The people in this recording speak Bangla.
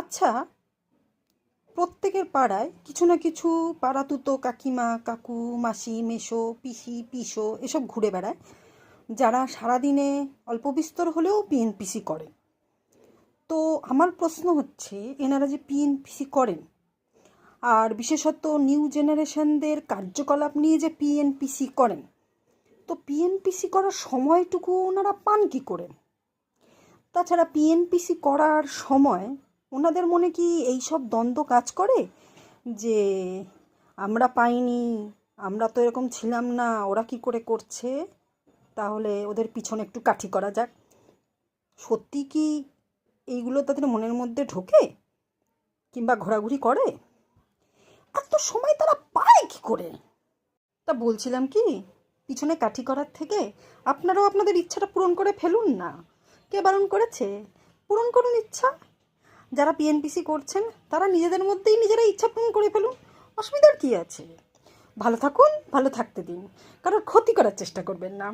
আচ্ছা, প্রত্যেকের পাড়ায় কিছু না কিছু পাড়াতুতো কাকিমা কাকু মাসি মেসো পিসি পিসো এসব ঘুরে বেড়ায়, যারা সারাদিনে অল্প বিস্তর হলেও পিএনপিসি করে। তো আমার প্রশ্ন হচ্ছে, এনারা যে পিএনপিসি করেন আর বিশেষত নিউ জেনারেশনদের কার্যকলাপ নিয়ে যে পিএনপিসি করেন, তো পিএনপিসি করার সময়টুকু ওনারা পান কী করে? তাছাড়া পিএনপিসি করার সময় ওনাদের মনে কি এই সব দ্বন্দ্ব কাজ করে যে আমরা পাইনি, আমরা তো এরকম ছিলাম না, ওরা কি করে করছে, তাহলে ওদের পিছনে একটু কাঠি করা যাক? সত্যি কি এইগুলো তাদের মনের মধ্যে ঢোকে কিংবা ঘোরাঘুরি করে? এত সময় তারা পায় কি করে? তা বলছিলাম কি, পিছনে কাঠি করার থেকে আপনারাও আপনাদের ইচ্ছাটা পূরণ করে ফেলুন না। কে বারণ করেছে? পূরণ করুন ইচ্ছা। যারা পিএনপিসি করছেন তারা নিজেদের মধ্যেই নিজেরা ইচ্ছা পূরণ করে ফেলুন, অসুবিধার কী আছে? ভালো থাকুন, ভালো থাকতে দিন, কারোর ক্ষতি করার চেষ্টা করবেন না।